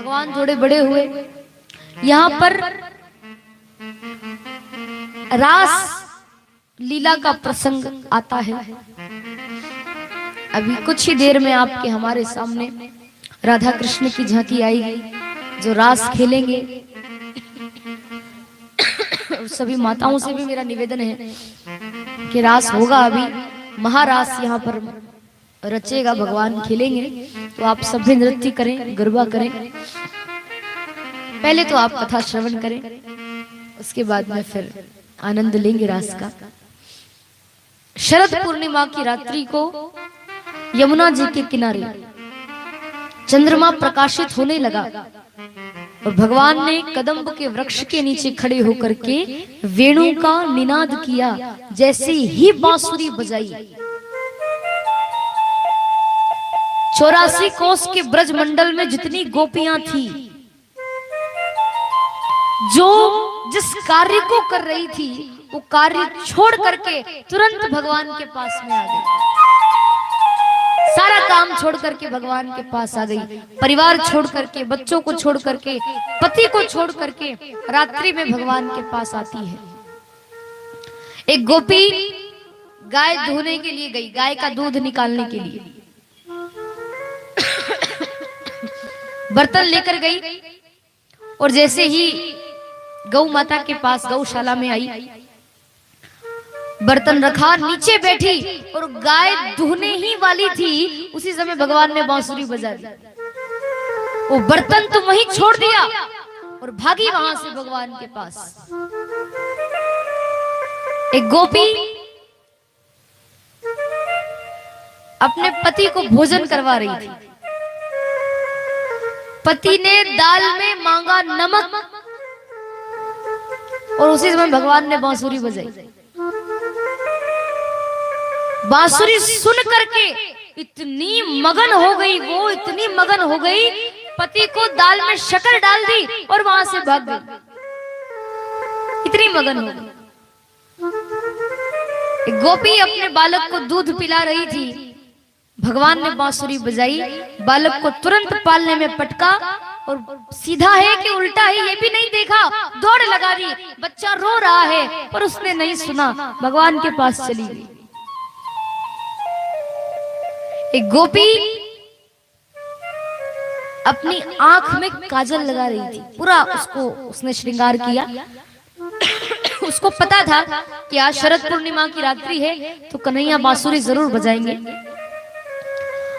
भगवान थोड़े बड़े हुए। यहाँ पर रास लीला का प्रसंग आता है। अभी कुछ ही देर में आपके हमारे सामने राधा कृष्ण की झांकी आएगी जो रास खेलेंगे। सभी माताओं से भी मेरा निवेदन है कि रास होगा, अभी महारास यहाँ पर रचेगा, भगवान खेलेंगे, तो आप सभी नृत्य करें, गरबा करें। पहले तो आप कथा श्रवण करें, उसके बाद में फिर आनंद लेंगे रास का। शरद पूर्णिमा की रात्रि को यमुना जी के किनारे चंद्रमा प्रकाशित होने लगा और भगवान ने कदम्ब के वृक्ष के नीचे खड़े होकर के वेणु का निनाद किया। जैसे ही बांसुरी बजाई, 84 कोस के ब्रज मंडल में जितनी गोपियां थी, जो जिस कार्य को कर रही थी, वो कार्य छोड़ करके तुरंत भगवान के पास में आ गई। सारा काम छोड़ करके भगवान के पास आ गई। परिवार छोड़ करके, बच्चों को छोड़ करके, पति को छोड़ करके रात्रि में भगवान के पास आती है। एक गोपी गाय धोने के लिए गई, गाय का दूध निकालने के लिए बर्तन लेकर गई और जैसे ही गौ माता के पास गौशाला में आई, बर्तन रखा, नीचे बैठी और गाय दुहने ही वाली थी, उसी समय भगवान ने बांसुरी बजा दी। वो बर्तन तो वहीं छोड़ दिया और भागी वहां से भगवान के पास। एक गोपी अपने पति को भोजन करवा रही थी। पति ने दाल में मांगा नमक और उसी समय भगवान ने बांसुरी बजाई। बांसुरी सुन करके इतनी मगन हो गई, वो इतनी मगन हो गई, पति को दाल में शक्कर डाल दी और वहां से भाग गई। इतनी मगन हो गई। एक गोपी अपने बालक को दूध पिला रही थी, भगवान ने बांसुरी बजाई, बालक को तुरंत पालने में पटका और सीधा है कि उल्टा है ये भी नहीं देखा, दौड़ लगा दी। बच्चा रो रहा है पर उसने नहीं सुना, भगवान के पास चली गई। एक गोपी अपनी आंख में काजल लगा रही थी, पूरा उसको उसने श्रृंगार किया। उसको पता था कि आज शरद पूर्णिमा की रात्रि है तो कन्हैया बांसुरी जरूर बजाएंगे।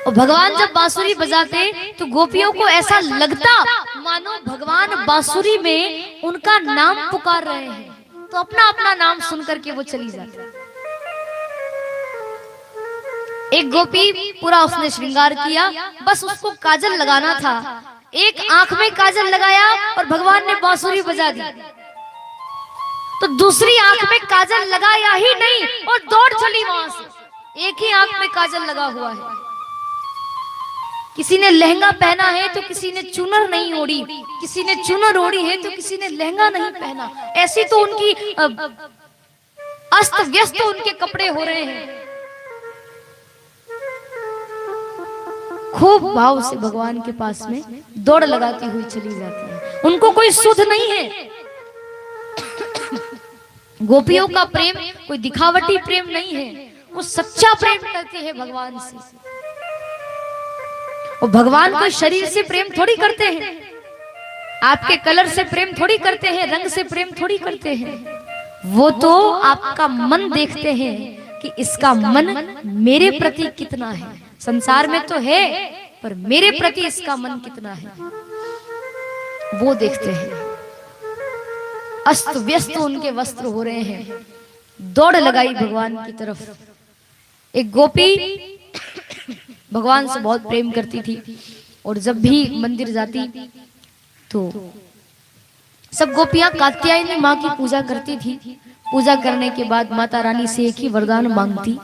और भगवान जब बांसुरी बजाते तो गोपियों को ऐसा लगता मानो भगवान बांसुरी में उनका नाम पुकार रहे हैं, तो अपना अपना नाम सुन करके वो चली जाती। एक गोपी पूरा उसने श्रृंगार किया, बस उसको काजल लगाना था। एक आंख में काजल लगाया और भगवान ने बांसुरी बजा दी, तो दूसरी आंख में काजल लगाया ही नहीं और दौड़ चली वहां से। एक ही आंख में काजल लगा हुआ है। किसी ने लहंगा पहना है तो किसी ने चुनर नहीं ओढ़ी, किसी ने चुनर ओढ़ी है तो किसी ने लहंगा नहीं पहना। ऐसी तो उनकी अस्त व्यस्त उनके कपड़े हो रहे हैं। खूब भाव से भगवान के पास में दौड़ लगाती हुई चली जाती है। उनको कोई सुध नहीं है। गोपियों का प्रेम कोई दिखावटी प्रेम नहीं है, वो सच्चा प्रेम करते हैं भगवान से। और भगवान को शरीर से प्रेम थोड़ी करते हैं, आपके कलर से प्रेम थोड़ी करते हैं, रंग से प्रेम थोड़ी करते हैं। वो तो आपका मन देखते हैं कि इसका मन मेरे प्रति कितना है। संसार में तो है पर मेरे प्रति इसका मन कितना है, वो देखते हैं। अस्त व्यस्त उनके वस्त्र हो रहे हैं, दौड़ लगाई भगवान की तरफ। एक गोपी भगवान से बहुत प्रेम करती थी और जब भी मंदिर जाती तो सब गोपियां कात्यायनी माँ की पूजा करती थी। पूजा करने के बाद माता रानी से एक ही वरदान मांगती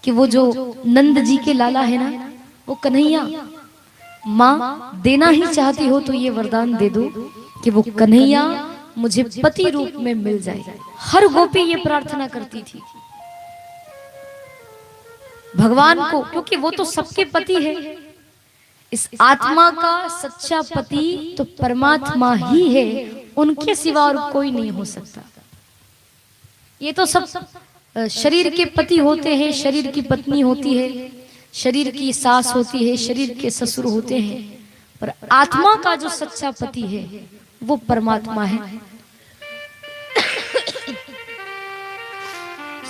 कि वो जो नंद जी के लाला है ना, वो कन्हैया, माँ देना ही चाहती हो तो ये वरदान दे दो कि वो कन्हैया मुझे पति रूप में मिल जाए। हर गोपी ये प्रार्थना करती थी भगवान को, क्योंकि वो तो सबके पति है। इस आत्मा का सच्चा पति तो परमात्मा ही है, उनके सिवा और कोई नहीं हो सकता। ये तो सब शरीर के पति होते हैं, शरीर की पत्नी होती है, शरीर की सास होती है, शरीर के ससुर होते हैं, पर आत्मा का जो सच्चा पति है वो परमात्मा है।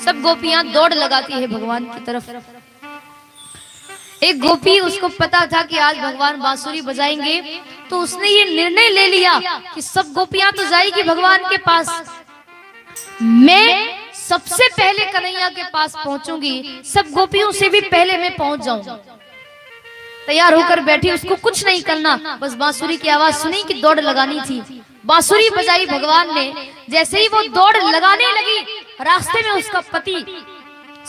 सब गोपियां दौड़ लगाती है भगवान की तरफ। एक गोपी, उसको पता था कि आज भगवान बांसुरी बजाएंगे, तो उसने ये निर्णय ले लिया कि सब गोपियां तो जाएगी भगवान के पास, मैं सबसे पहले कन्हैया के पास पहुंचूंगी, सब गोपियों से भी पहले मैं पहुंच जाऊंगा। तैयार होकर बैठी, उसको कुछ नहीं करना, बस बांसुरी की आवाज सुनी कि दौड़ लगानी थी। बांसुरी बजाई भगवान ने, जैसे ही वो दौड़ लगाने लगी, रास्ते में उसका पति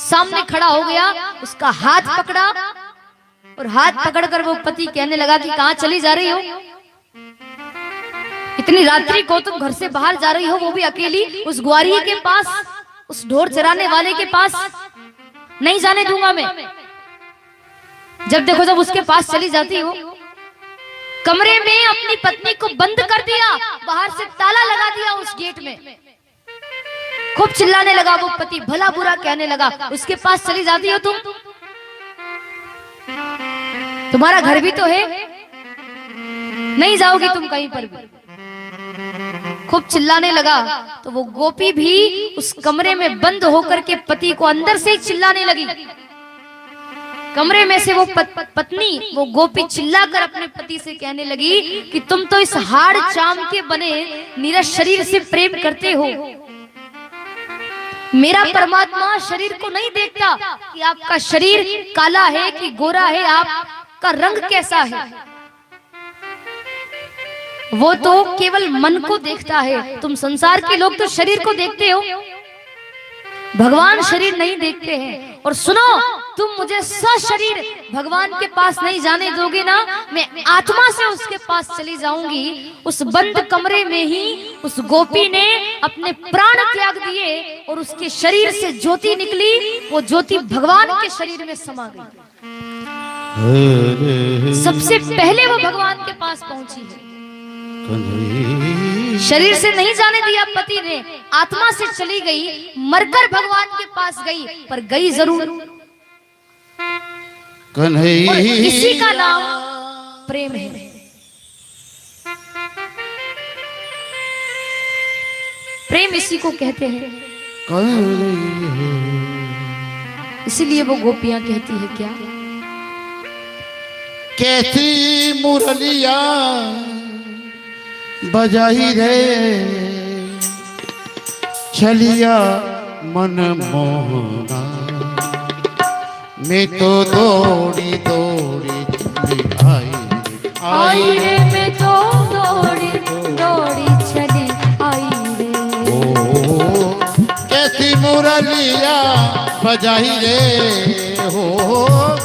सामने खड़ा हो गया, उसका हाथ पकड़ा और हाथ पकड़कर वो पति कहने लगा कि कहां चली जा रही हो, इतनी रात्रि को तुम घर से बाहर जा रही हो, वो भी अकेली, उस ग्वारी के पास, उस ढोर चराने वाले के पास, नहीं जाने दूंगा मैं। जब देखो जब उसके पास चली जाती हो, कमरे में अपनी पत्नी को बंद कर दिया, बाहर से ताला लगा दिया उस गेट में, खूब चिल्लाने लगा वो पति, भला बुरा कहने लगा, उसके पास चली जाती हो तुम, तुम्हारा घर भी तो है, नहीं जाओगी तुम कहीं पर भी, खूब चिल्लाने लगा। तो वो गोपी भी उस कमरे में बंद होकर के पति को अंदर से चिल्लाने लगी। कमरे में से वो पत्नी, वो गोपी चिल्लाकर अपने पति से कहने लगी कि तुम तो इस हाड़ चाम के बने नीरस शरीर से प्रेम करते हो, मेरा परमात्मा शरीर को नहीं देखता कि आपका शरीर काला है कि गोरा है, आपका रंग कैसा है, वो तो केवल मन को देखता है। तुम संसार के लोग तो शरीर को देखते हो, भगवान शरीर नहीं देखते हैं। और सुनो, तुम मुझे सशरीर भगवान के पास नहीं जाने दोगे ना, मैं आत्मा से उसके पास चली जाऊंगी। उस बंद कमरे में ही उस गोपी ने अपने प्राण त्याग दिए और उसके शरीर से ज्योति निकली, वो ज्योति भगवान के शरीर में समा गई। सबसे पहले वो भगवान के पास पहुंची है। शरीर से नहीं जाने दिया पति ने, आत्मा से चली गई, मरकर भगवान के पास गई, पर गई जरूर। और इसी का नाम प्रेम है। प्रेम इसी को कहते हैं। इसीलिए वो गोपियां कहती है क्या, कैसी मुरलिया बजाई रे छलिया मन मोहना, मैं तो दौड़ी दौड़ी चली आई रे, मैं तो दौड़ी दौड़ी चली आई रे। ओ कैसी मुरलिया बजाई रे, हो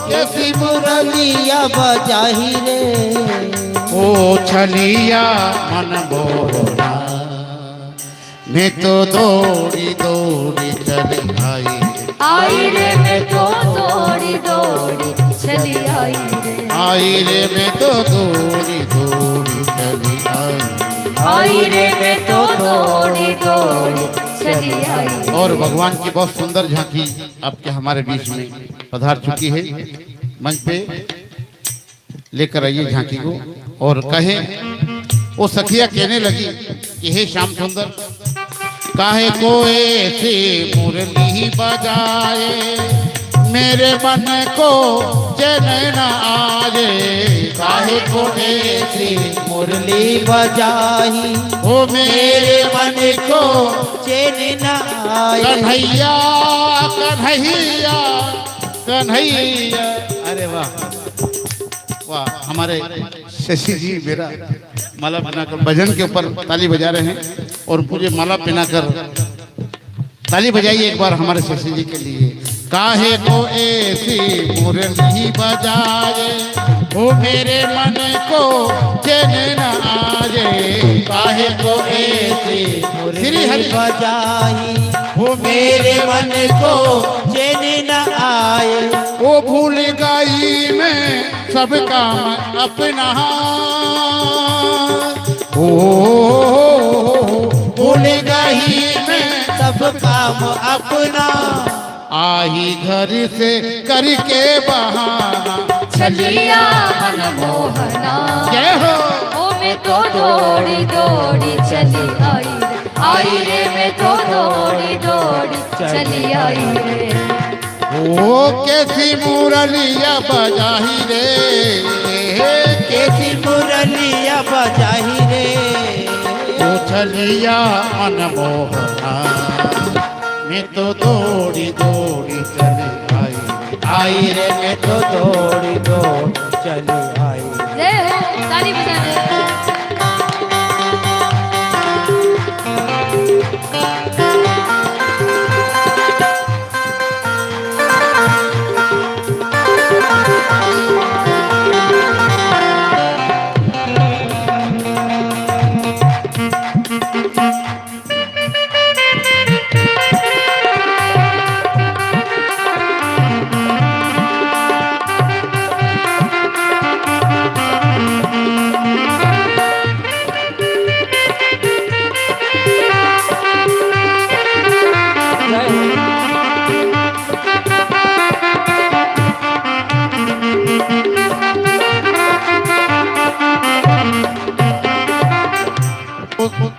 कैसी मुरलिया बजाई रे, ओ छलिया मन मोहना, मैं तो दौड़ी दौड़ी चली आई रे, मैं तो दौड़ी दौड़ी चली आई रे, मैं तो दौड़ी दौड़ी चली आई रे, मैं तो दौड़ी दौड़ी चली आई। और भगवान की बहुत सुंदर झांकी आपके हमारे बीच में पधार चुकी है। मंच पे लेकर आइए झांकी को। और कहे वो सखिया कहने लगी कि हे श्याम सुंदर, काहे को ऐसी मुरली बजाए, मेरे मन को चैन न आए, काहे को ऐसी मुरली बजाई, ओ मेरे मन को चैन न आए। कन्हैया कन्हैया कन्हैया। अरे वाह वाह, हमारे शशि जी मेरा माला पहनाकर भजन के ऊपर ताली बजा रहे हैं, और मुझे माला पहनाकर ताली बजाइए एक बार हमारे शशि जी के लिए। काहे को ऐसी मुरली बजाए, वो मेरे मन को चैन न आए, काहे को ऐसी मुरली बजाई, वो मेरे मन को चैन न आए। वो भूल गई मैं सब काम अपना ओ भूल गई मैं सब काम अपना आई घर से करके बहाना चलिया मनमोहना जय हो ओ मैं तो दौड़ी दौड़ी चली आई रे मैं तो दौड़ी दौड़ी चली आई रे ओ कैसी मुरलिया बजाही रे कैसी मुरलिया बजाही रे ओ चलिया मनमोहना मैं तो दौड़ी दौड़ी चली आई रे मैं तो दौड़ी दौड़ी चली आई जय हो ताली बजाने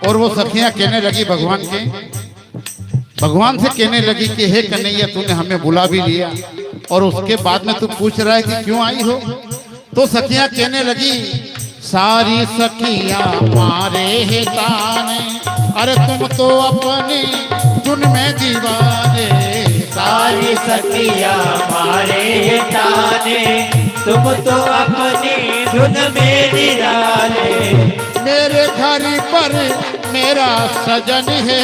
और वो सखियां कहने लगी भगवान के भगवान से कहने लगी कि हे कन्हैया तूने हमें बुला भी लिया और उसके बाद में तू पूछ रहा है कि क्यों आई हो। तो सखियां कहने लगी सारी सखियां मारे है ताने अरे तुम तो अपनी धुन में दीवाने सारी सखियां मारे ताने तुम तो अपनी धुन में निराले मेरे घर पर मेरा सजन है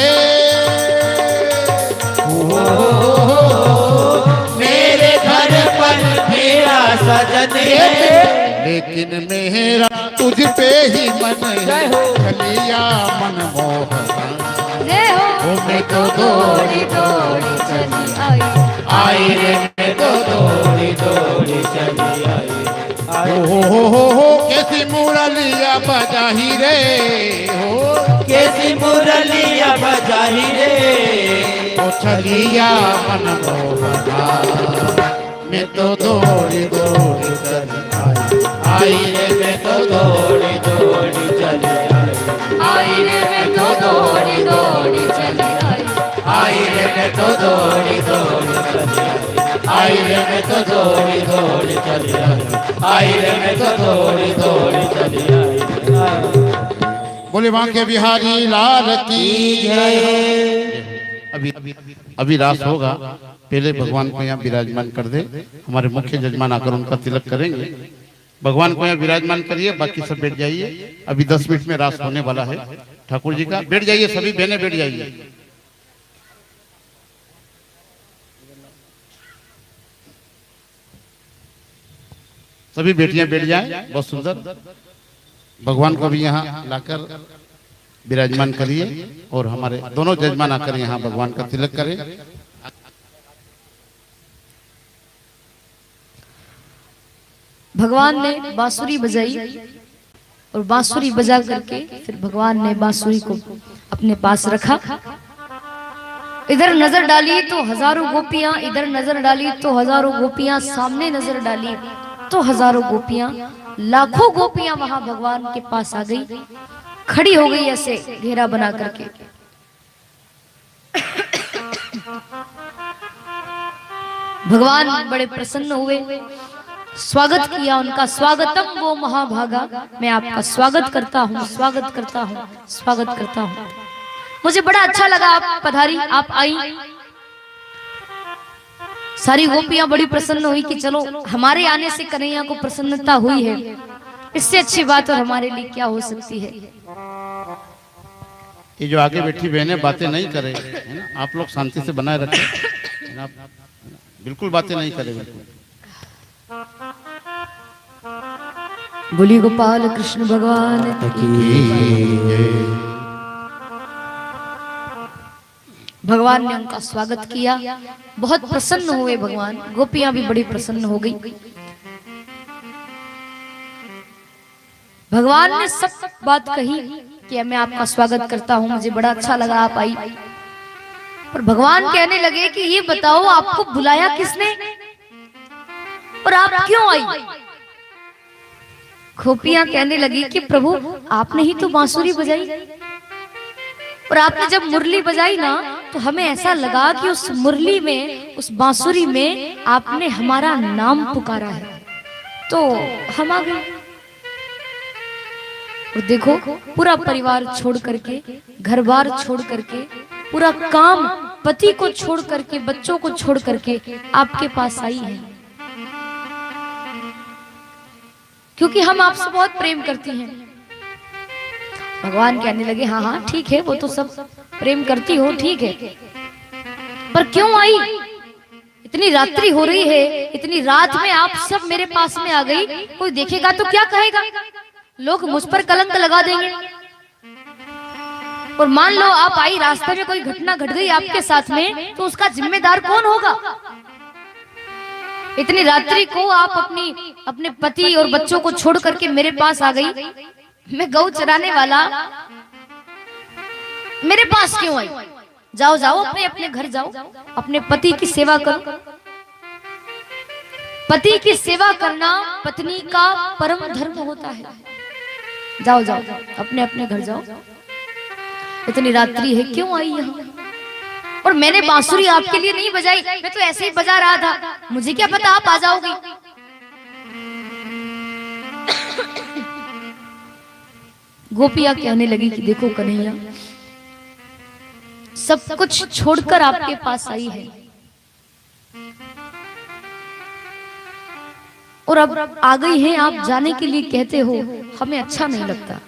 मेरे घर पर मेरा सजन है लेकिन मेरा तुझ पे ही मन है खलिया मनमोहना जय हो ओ मैं तो दौड़ी दौड़ी चली आई रे मैं तो दौड़ी दौड़ी चली आई हो कैसी मुरलिया बजाही रे हो कैसी मुरलिया बजाही रे ओ छलिया मनमोहना मैं तो दौड़ी दौड़ी चली आई रे मैं तो दौड़ी दौड़ी चली आई रे मैं तो दौड़ी दौड़ी चली आई रे मैं तो दौड़ी दौड़ी चली आई रे मैं तो दौड़ी दौड़ी चली आई रे मैं तो दौड़ी दौड़ी चली आई बोले वहां के बिहारी लाल की अभी अभी रास होगा पहले भगवान को यहाँ विराजमान कर दे हमारे मुख्य जजमान आकर उनका तिलक करेंगे भगवान को यहाँ विराजमान करिए बाकी सब बैठ जाइए अभी 10 मिनट में रास होने वाला है ठाकुर जी का बैठ जाइए सभी बहनें बैठ जाइए सभी बेटियां बैठ जाएं बहुत सुंदर भगवान को भी यहाँ लाकर विराजमान करिए और हमारे दोनों जजमान आकर यहाँ भगवान का तिलक करें भगवान ने बांसुरी बजाई और बांसुरी बजा करके फिर भगवान ने बांसुरी को अपने पास रखा इधर नजर डाली तो हजारों गोपियां इधर नजर डाली तो हजारों गोपियां सामने नजर डाली तो हजारों गोपियां लाखों गोपियां वहां भगवान के पास आ गई खड़ी हो गई ऐसे घेरा बना करके भगवान बड़े प्रसन्न हुए स्वागत किया उनका स्वागतम वो महाभागा मैं आपका स्वागत करता हूँ स्वागत करता हूँ स्वागत करता हूँ मुझे बड़ा अच्छा लगा आप पधारी आप आई सारी गोपियां बड़ी प्रसन्न हुई कि चलो हमारे आने से कन्हैया को प्रसन्नता हुई है इससे अच्छी बात और हमारे लिए क्या हो सकती है ये जो आगे बैठी बहनें बातें नहीं करे है ना आप लोग शांति से बनाए रखें है ना बिल्कुल बातें नहीं करे बिल्कुल बोली गोपाल कृष्ण भगवान भगवान ने उनका स्वागत किया बहुत प्रसन्न हुए भगवान गोपियां भी बड़ी प्रसन्न हो गई भगवान ने सब बात कही कि मैं आपका स्वागत करता हूँ, मुझे बड़ा अच्छा लगा आप आई। पर भगवान कहने लगे कि ये बताओ आपको बुलाया किसने और आप क्यों आई? गोपियां कहने लगी कि प्रभु आपने ही तो बांसुरी बजाई और आपने जब मुरली बजाई ना तो हमें ऐसा लगा कि उस मुरली में, उस बांसुरी में आपने हमारा नाम पुकारा है, तो हम आ गए। और देखो पूरा परिवार छोड़ करके, घर बार छोड़ करके, पूरा काम, पति को छोड़ करके, बच्चों को छोड़ करके आपके पास आई है, क्योंकि हम आपसे बहुत प्रेम करती हैं। भगवान कहने लगे हाँ हाँ ठीक है, वो तो सब प्रेम करती हो, ठीक है, पर क्यों आई? इतनी रात्रि हो रही है, इतनी रात में आप सब मेरे पास में आ गई, कोई देखेगा तो क्या कहेगा? लोग मुझ पर कलंक लगा देंगे। और मान लो आप आई, रास्ते में कोई घटना घट गई आपके साथ में, तो उसका जिम्मेदार कौन होगा? इतनी रात्रि को आप अपने पति और बच्चों को छोड़ करके मेरे पास आ गई। मैं गौ चराने वाला मेरे पास क्यों आई? जाओ जाओ अपने अपने घर जाओ, अपने पति की सेवा करो। पति की सेवा करना पत्नी का परम धर्म होता है। जाओ जाओ अपने अपने घर जाओ, इतनी रात्रि है, क्यों आई यहाँ? और मैंने बांसुरी आपके लिए नहीं बजाई, मैं तो ऐसे ही बजा रहा था, मुझे क्या पता आप आ जाओगी। गोपियां कहने लगी कि देखो कन्हैया, सब कुछ छोड़कर आपके पास आई है और अब आ गई हैं, आप जाने के लिए कहते हो, हमें अच्छा नहीं लगता।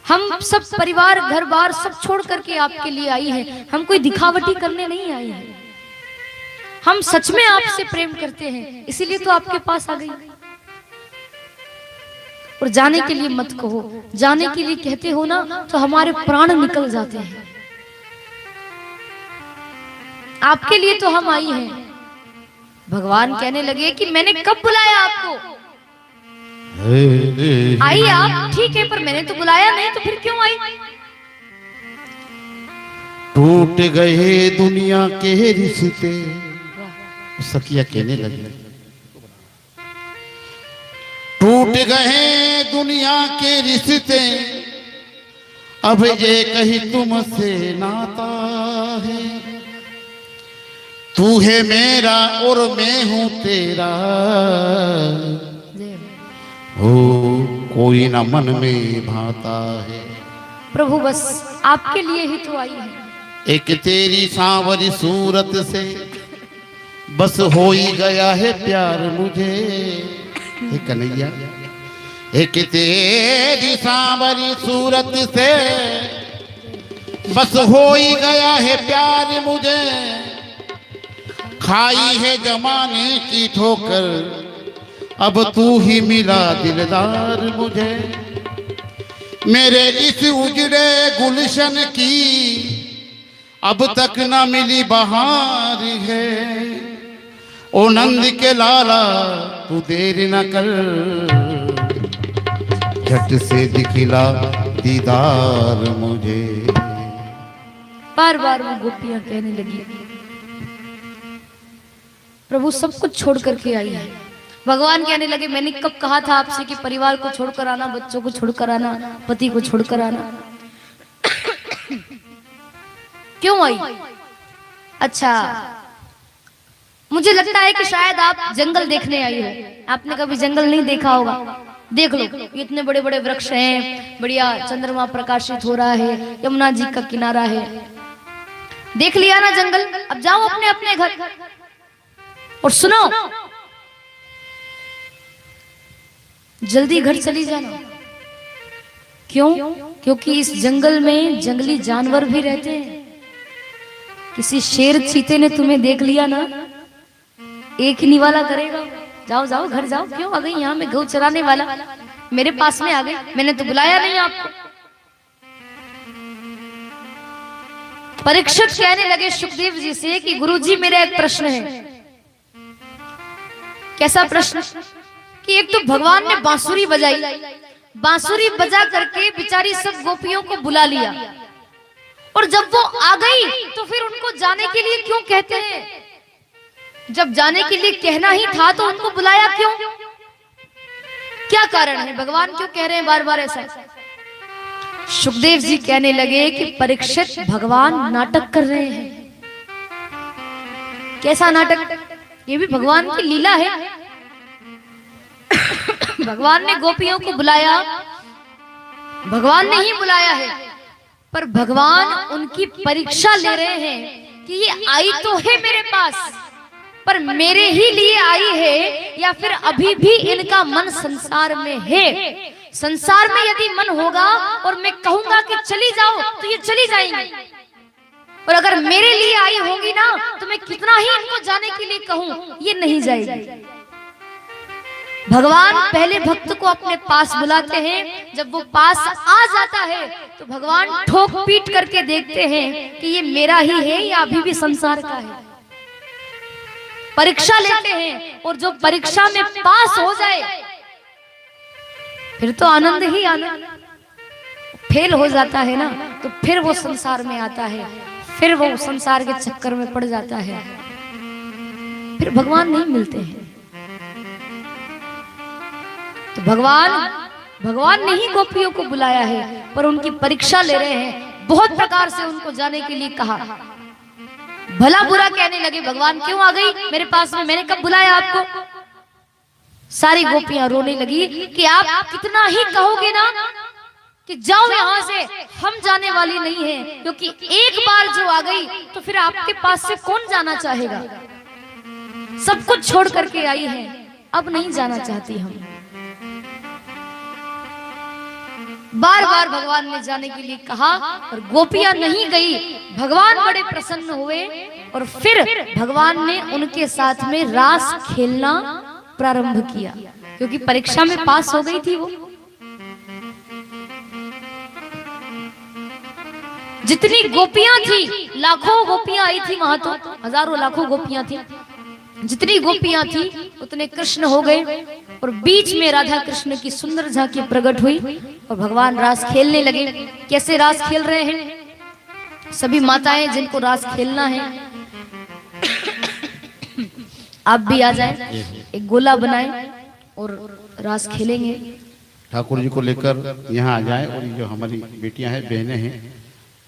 हम सब परिवार, घर बार सब छोड़ करके आपके लिए आई है, हम कोई दिखावटी करने नहीं आई है, हम सच में आपसे प्रेम करते हैं, इसीलिए तो आपके पास आ गई। और जाने के लिए मत कहो, जाने के लिए कहते हो ना तो हमारे प्राण निकल जाते हैं। आपके लिए तो हम आई हैं। भगवान कहने लगे कि मैंने कब बुलाया आपको? आई आप, ठीक है, पर मैंने तो बुलाया नहीं, तो फिर क्यों आई? टूट गए दुनिया के रिश्ते, सखिया कहने लगी, टूट गए दुनिया के रिश्ते, अब ये कहीं तुमसे नाता है, तू है मेरा और मैं हूं तेरा, हो कोई ना मन में भाता है। प्रभु बस आपके लिए ही तो आई है। एक तेरी सांवरी सूरत से बस हो ही गया है प्यार मुझे, कन्हैया, एक तेरी सांवरी सूरत से बस हो ही गया है प्यार मुझे, खाई है जमाने की ठोकर, अब तू ही मिला दिलदार मुझे, मेरे इस उजड़े गुलशन की अब तक न मिली बहार है, ओ नंद के लाला तू देर न कर, झट से दिखला दीदार मुझे। बार बार वो गोपियां कहने लगी, प्रभु सब कुछ छोड़ करके आई है। भगवान कहने लगे मैंने कब कहा था आपसे कि परिवार को छोड़कर आना, बच्चों को छोड़कर आना, पति को छोड़कर आना? क्यों आई? अच्छा, मुझे लगता है कि शायद आप जंगल देखने आई हो। आपने कभी जंगल नहीं देखा होगा, देख लो, इतने बड़े बड़े वृक्ष हैं, बढ़िया चंद्रमा प्रकाशित हो रहा है, यमुना जी का किनारा है, देख लिया ना जंगल। अब जाओ अपने अपने घर और सुनो, जल्दी घर चली जाना। क्यों? क्योंकि इस जंगल में जंगली जानवर भी रहते हैं। किसी शेर चीते ने तुम्हें देख लिया ना, एक ही निवाला करेगा। जाओ जाओ घर जाओ। क्यों आ गई यहाँ? मैं गौ चराने वाला, मेरे पास में आ गई, मैंने तो बुलाया नहीं आपको। परीक्षित कहने लगे सुखदेव जी से कि गुरुजी मेरा एक प्रश्न है। कैसा प्रश्न? कि एक तो भगवान ने बांसुरी बजाई, बांसुरी बजा करके बेचारी सब गोपियों को बुला लिया, और जब वो आ गई तो फिर उनको जाने के लिए क्यों कहते हैं? जब जाने के लिए कहना ही था तो उनको बुलाया क्यों? क्या कारण है? भगवान क्यों कह रहे हैं बार बार ऐसा? सुखदेव जी कहने लगे कि परीक्षित, भगवान नाटक कर रहे हैं। कैसा नाटक? ये भी भगवान की लीला है। भगवान ने गोपियों को बुलाया, भगवान ने ही बुलाया है, पर भगवान उनकी परीक्षा ले रहे हैं कि ये आई तो है मेरे पास, पर मेरे ही लिए आई है या फिर अभी भी इनका मन संसार में है। संसार में यदि मन होगा और मैं कहूंगा कि चली जाओ तो ये चली जाएंगी, और अगर मेरे लिए आई होगी ना तो मैं कितना ही इनको जाने के लिए कहूं, ये नहीं जाएगी। भगवान पहले भक्त को अपने पास बुलाते हैं, जब वो पास आ जाता है तो भगवान ठोक पीट करके देखते हैं कि ये मेरा ही है या अभी भी संसार का है। परीक्षा लेते हैं, और जो परीक्षा में पास हो जाए फिर तो आनंद ही आनंद। फेल हो जाता है ना तो फिर वो संसार में आता है, फिर वो संसार के चक्कर में पड़ जाता है, फिर भगवान नहीं मिलते हैं। तो भगवान ने ही गोपियों को बुलाया है, पर उनकी परीक्षा ले रहे हैं। बहुत प्रकार से उनको जाने के लिए कहा, भला बुरा कहने लगे, भगवान क्यों आ गई मेरे पास में, मैंने कब बुलाया आपको? सारी गोपियां रोने लगी कि आप कितना ही कहोगे ना कि जाओ यहाँ से, हम जाने वाली नहीं है, क्योंकि एक बार जो आ गई तो फिर आपके पास से कौन जाना चाहेगा? सब कुछ छोड़ करके आई है, अब नहीं जाना चाहती हम। बार बार भगवान ने जाने के लिए कहा, और गोपियां नहीं गई। भगवान बड़े प्रसन्न हुए, और फिर भगवान ने उनके साथ में रास खेलना प्रारंभ किया, क्योंकि परीक्षा में पास हो गई थी वो। जितनी गोपियां थी, लाखों गोपियां आई थी वहां, तो हजारों लाखों गोपियां थी। जितनी गोपियां थी उतने कृष्ण हो गए, और बीच में राधा कृष्ण की सुंदर झांकी प्रकट हुई, और भगवान रास खेलने लगे। कैसे रास खेल रहे हैं? सभी माताएं जिनको रास खेलना है, आप भी आ जाएं, एक गोला बनाएं और रास खेलेंगे। ठाकुर जी को लेकर यहाँ आ जाए, और जो हमारी बेटियां हैं, बहनें हैं,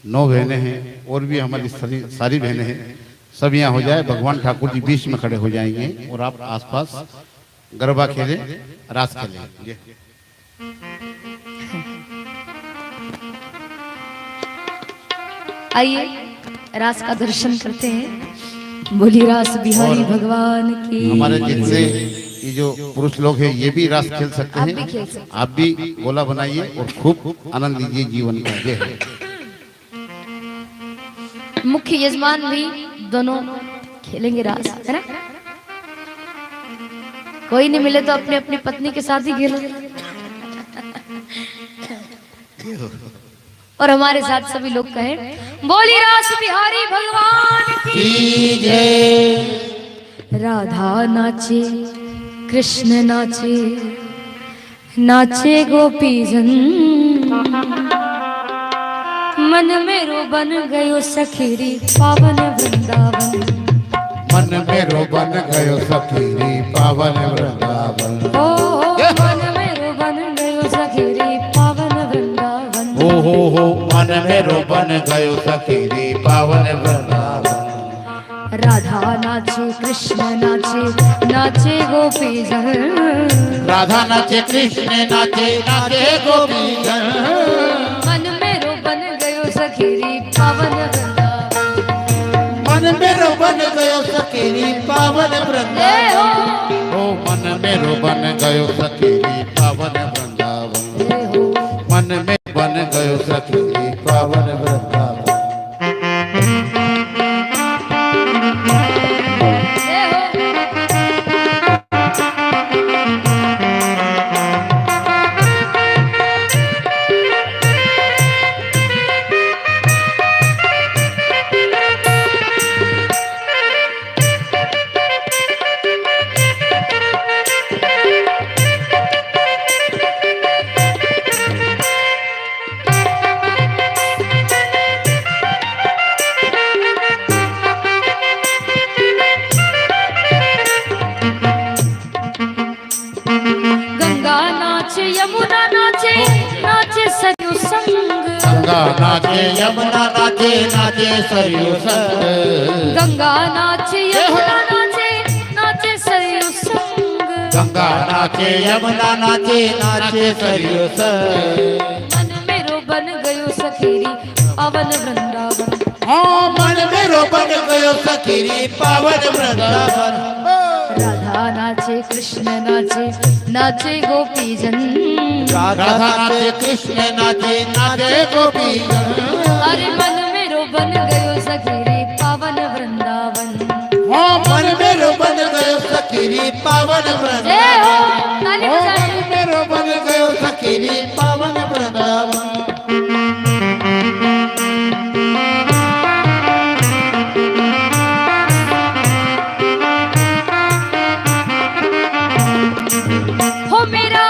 9 बहनें हैं, और भी हमारी सारी बहनें हैं, सब यहाँ हो जाए। भगवान ठाकुर जी बीच में खड़े हो जाएंगे, और आप आसपास गरबा खेलें, रास खेलें। आइए रास का दर्शन करते हैं। बोली रास बिहारी भगवान की। हमारे जिनसे ये जो पुरुष लोग हैं ये भी रास खेल सकते आप भी हैं, खेल सकते आप भी गोला बनाइए और खूब आनंद लीजिए जीवन का। ये है मुख्य यजमान भी दोनों खेलेंगे रास, है ना? कोई नहीं मिले तो अपनी अपनी पत्नी के साथ ही खेलो, और हमारे साथ सभी लोग कहें बोली रास बिहारी भगवान की जय। राधा नाचे, कृष्ण नाचे, नाचे गोपीजन, मन मेरो बन गयो सखीरी पावन वृंदावन। मन मेरो बन गयो सखीरी पावन वृंदावन। ओ मन मेरो बन गयो सखीरी पावन वृंदावन। हो मन मेरो बन गयो सखीरी पावन वृंदावन। राधा नाचे, कृष्ण नाचे, नाचे गोपीजन। राधा नाचे, कृष्ण नाचे, नाचे गोपीजन। मन मेरो बन गयो सखीरी पावन वृंदावन। मन मेरो बन गयो सखीरी पावन वृंदावन। ओ मन मेरो बन गयो सखीरी पावन वृंदावन। मन में बन गयो सखीरी पावन वृंदावन। नाचे यमुना नाचे नाचे सरयू संग गंगा नाचे यमुना नाचे नाचे सरयू संग गंगा नाचे यमुना नाचे नाचे सरयू संग गंगा नाचे यमुना नाचे नाचे सरयू संग मन मेरो बन गयो सखीरी पावन वृंदावन हाँ मन मेरो बन गयो सखीरी पावन वृंदावन राधा नाचे कृष्ण नाचे नाचे गोपीजन राधा नाचे कृष्ण नाचे नाचे गोपी अरे मन मेरो बन गयो सखीरी पावन वृंदावन हाँ मन मेरो बन गयो सखीरी पावन जय हो वृंदावन ताली हाँ, बजाएं। मन मेरो बन गयो सखीरी पावन वृंदावन हो मेरा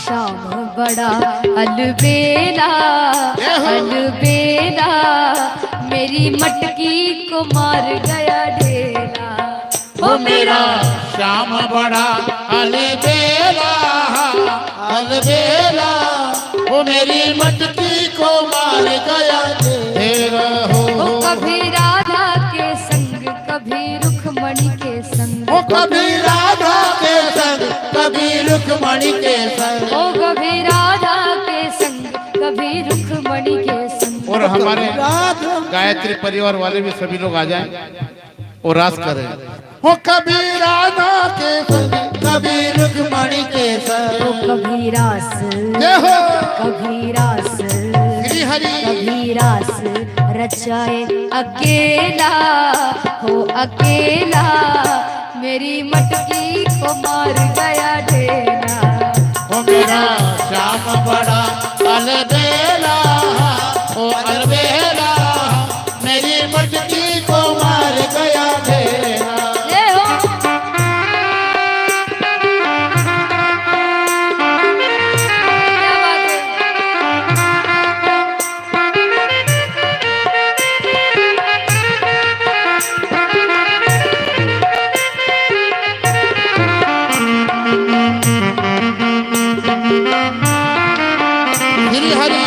शाम बड़ा अलबेला अलबेला मेरी मटकी को मार गया ढेला हो मेरा श्याम बड़ा अलबेला अलबेला वो मेरी मटकी को मार गया तेरा वो हो कभी राधा के संग कभी रुक्मणी के संग वो कभी राधा के संग कभी रुक्मणी के संग वो कभी राधा के संग कभी रुक्मणी के संग और हमारे राधा गायत्री परिवार वाले भी सभी लोग आ जाएं और रास करें। वो कभी राधा के संग कभी रुक्मणी के संग वो कभी रास जय हो कभी रास श्री हरि कभी रास रचाए अकेला हो अकेला मेरी मटकी को मार गया ढेला वो मेरा श्याम बड़ा अलबेला ओ अलबेला मेरी मटकी को मार गया तेरा जय हो क्या बात है श्री हरि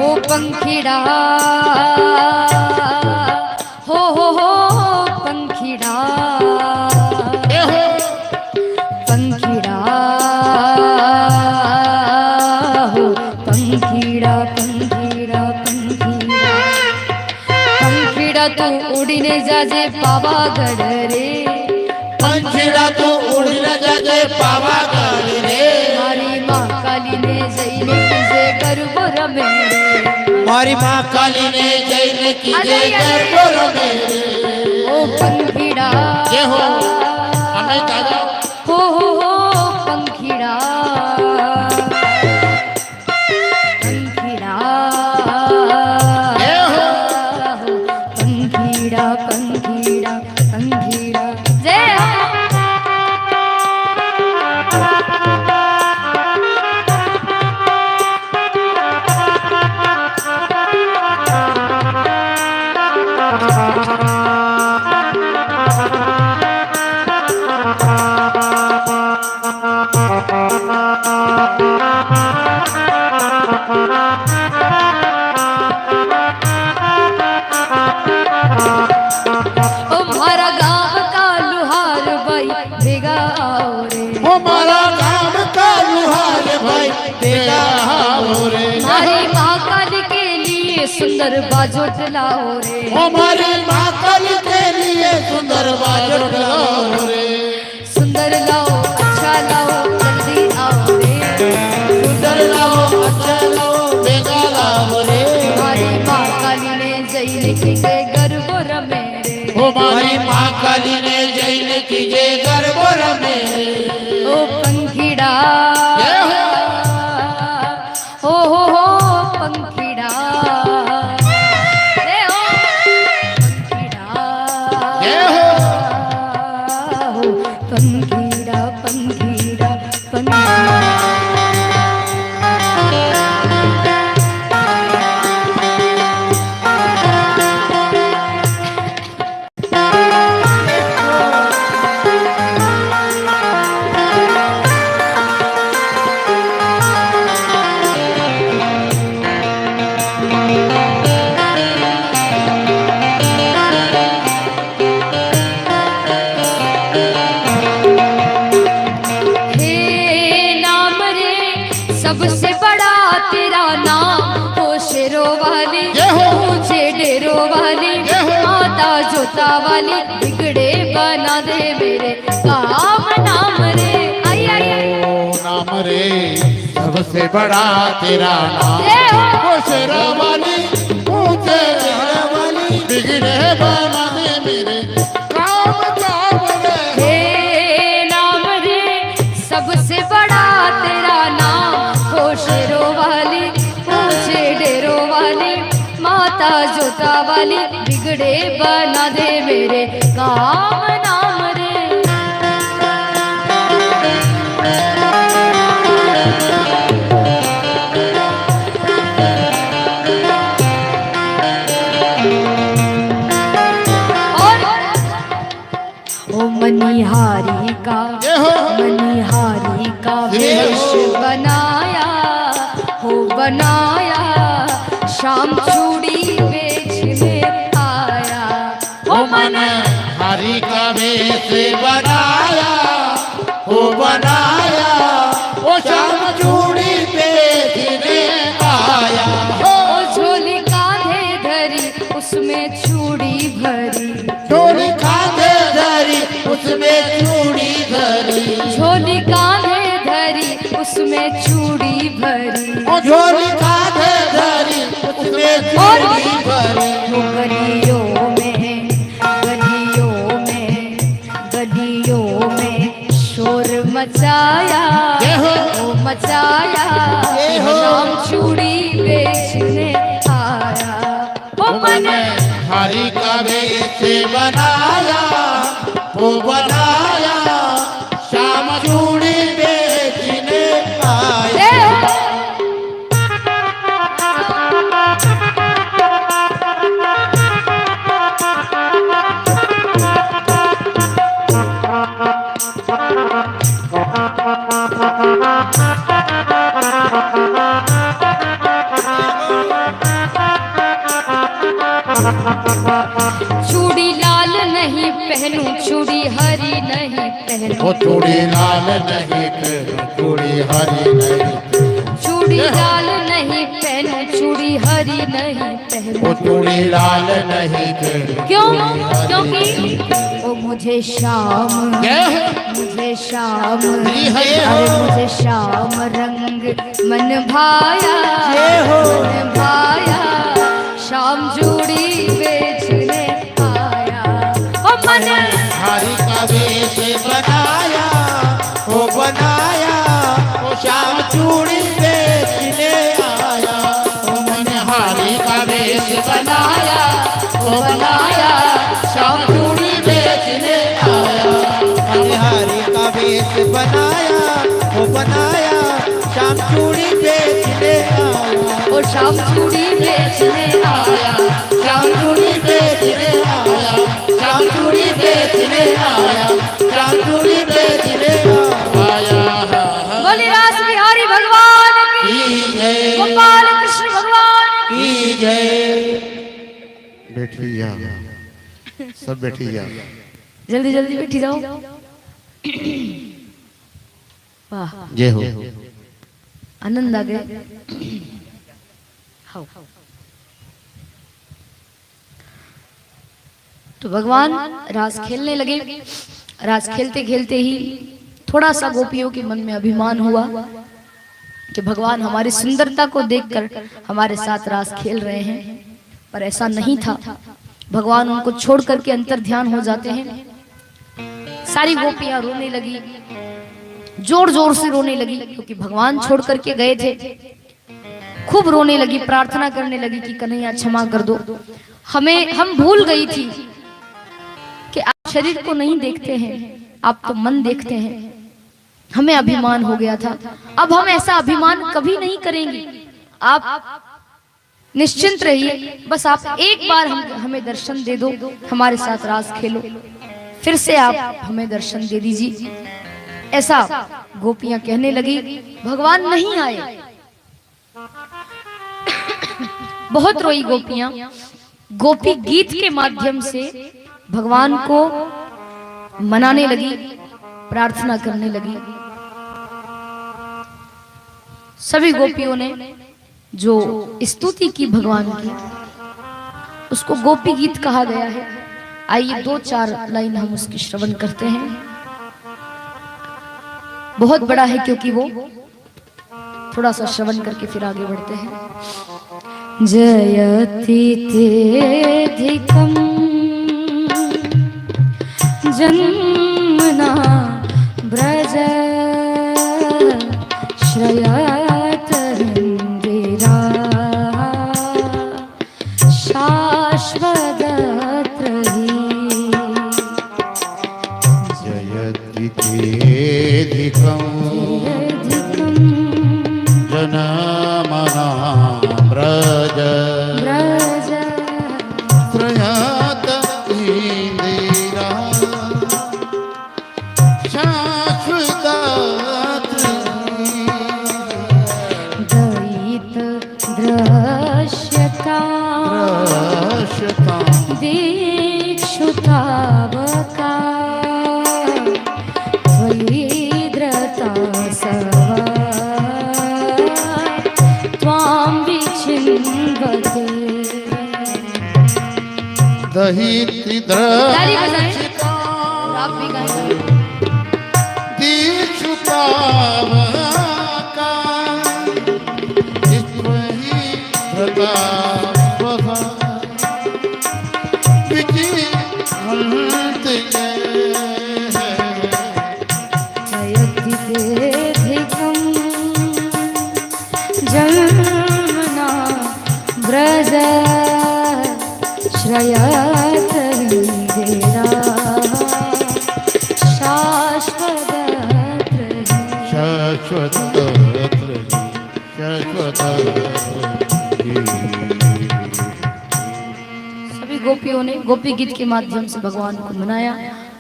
ओ पंखीड़ा हो पंखीड़ा जय हो पंखीड़ा हो पंखीड़ा पंखीड़ा पंखीड़ा पंखीड़ा तू उड़ीने जाजे पावागढ़ रे पंखीड़ा तो उड़ न जाजे पावागढ़ रे मारी माँ काली ने जैने तुझे गर्भ रमे रे मारी माँ काली ने जैन की जय कर मेरे ओ पंखीड़ा जय हो हमें दादा हो पंखीड़ा पंखीड़ा जय हो पंखीड़ा पंखीड़ा पंखीड़ा जय हो ओ मारा गाँव का लुहार भाई भेगा आओ रे हमारा काम का लुहार भाई तेरा हो रे मारी माँ काली के लिए सुंदर बाजोट लाओ रे हमारी माँ काली के लिए सुंदर बाजट लाओ रे सुंदर लाओ अच्छा लाओ जल्दी आओ रे सुंदर लाओ अच्छा लाओ बेगा लाओ रे हमारी माँ काली ने जैन की जय गर्भ रमे रे हमारी माँ काली ने जैन की जय गर्भ रमे ओ पंखीड़ा जय हो पंखीड़ा जय हो पंखीड़ा जय हो पंखीड़ा पंखीड़ा पंखीड़ा जोता वाली बिगड़े बना दे मेरे काम नाम रे। आई आई आई। ओ नाम रे सबसे बड़ा तेरा नाम, जय हो। ओ शेरा वाली ऊंचे चेहरा वाली बिगड़े बना दे मेरे काम नाम रे। हे नाम रे सबसे बड़ा तेरा नाम, हो शेरों वाली ऊंचे डेरों वाली माता जोता वाली बिगड़े बना दे मेरे काम नाम रे। ओ मनिहारी का ये हो मनिहारी का वेश बनाया हो बनाया, शाम चूड़ी बेचने आया। ओ मन हरि का वेश बनाया, हो बनाया, ओ शाम चूड़ी बेचने आया। ओ झोली कांधे धरी उसमें चूड़ी भरी, झोली कांधे धरी उसमें चूड़ी धरी, झोली कांधे धरी उसमें चूड़ी भरी। ओ झोली कांधे धरी उसमें चूड़ी भरी। वो गलियों में गलियों में गलियों में शोर मचाया, ये हो। वो मचाया, ये हो। शाम चूड़ी बेचने आया। ओ मन हरि का वेश बनाया, वो बनाया, शाम चूड़ी बेचने आया। ए हो। चूड़ी लाल नहीं पहनूं, चूड़ी हरी नहीं पहनूं, वो चूड़ी लाल नहीं पहनूं, चूड़ी हरी नहीं, चूड़ी लाल नहीं पहनूं, चूड़ी हरी नहीं पहनूं। वो चूड़ी लाल नहीं पहनूं। क्यों? क्योंकि वो मुझे शाम मुझे शाम जी है ये अरे हो। मुझे शाम रंग मन भाया, ये हो। मन भाया, शाम चूड़ी बेचने आया। ओ मन हरि का वेश बनाया, वो बनाया, वो शाम चूड़ी बेचने आया। वो मन हरि का वेश बनाया, वो बनाया, शाम चूड़ी बेचने आया। हरि का वेश बनाया, वो बनाया, शाम चूड़ी बेचने आया। ओ शाम चूड़ी बेचने आया, शाम चूड़ी बेचने आया, शाम चूड़ी बेचने आया, शाम चूड़ी बेचने आया। बोली रास बिहारी भगवान की, की जय, गोपाल कृष्ण भगवान की। की जय। बैठिया, सब बैठिया। जल्दी जल्दी बैठी जाओ। वाह, जय हो। आनंद आ गया। हाँ। तो भगवान रास खेलने लगे। रास खेलते खेलते ही थोड़ा सा गोपियों के मन में अभिमान हुआ कि भगवान हमारी सुंदरता को देखकर हमारे साथ रास खेल रहे हैं, पर ऐसा नहीं था। भगवान उनको छोड़ करके अंतर ध्यान हो जाते हैं। सारी गोपियां रोने लगी, जोर जोर से रोने लगी, क्योंकि भगवान छोड़ करके गए थे। खूब रोने लगी, प्रार्थना करने लगी कि कन्हैया क्षमा कर दो, हम भूल गई थी कि आप शरीर को नहीं देखते हैं, आप तो मन देखते हैं। हमें अभिमान हो गया था, अब हम ऐसा अभिमान कभी नहीं करेंगे। आप निश्चिंत रहिए, बस आप एक बार हमें दर्शन दे दो, हमारे साथ रास खेलो, फिर से आप हमें दर्शन दे दीजिए। ऐसा गोपियां कहने लगी। भगवान नहीं आए। बहुत रोई गोपियां। गोपी गीत के माध्यम से भगवान को मनाने लगी, प्रार्थना करने लगी। सभी गोपियों ने जो स्तुति की भगवान की, उसको गोपी गीत कहा गया है। आइए 2-4 लाइन हम उसकी श्रवण करते हैं। बहुत बड़ा है क्योंकि वो, थोड़ा सा श्रवण करके फिर आगे बढ़ते हैं। जयति तेधिकं जन्मना ब्रज श्रयत इंदिरा शाश्वतत्रयी। जयति तेधिकं जनमना ब्रज ब्रज प्रयात इंदिरा शाश्वतत्रयी। दयित दृश्यता दीक्षुतावका त्वयिद्रता सवा त्वां विचिन्वते। दहिति ताली बजाएं। दृश्यता आप भी गाएं। दीक्षुतावका त्वयिद्रता सवा विचिन्वते। जयति तेधिकं जन्मना ब्रज श्रयत इंदिरा शाश्वतत्रयी। शाश्वतत्रयी। सभी गोपियों ने गोपी गीत के माध्यम से भगवान को मनाया।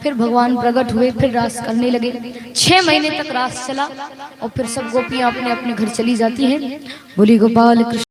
फिर भगवान प्रकट हुए, फिर रास करने लगे। 6 महीने तक रास चला और फिर सब गोपियां अपने अपने घर चली जाती हैं। बोली गोपाल कृष्ण।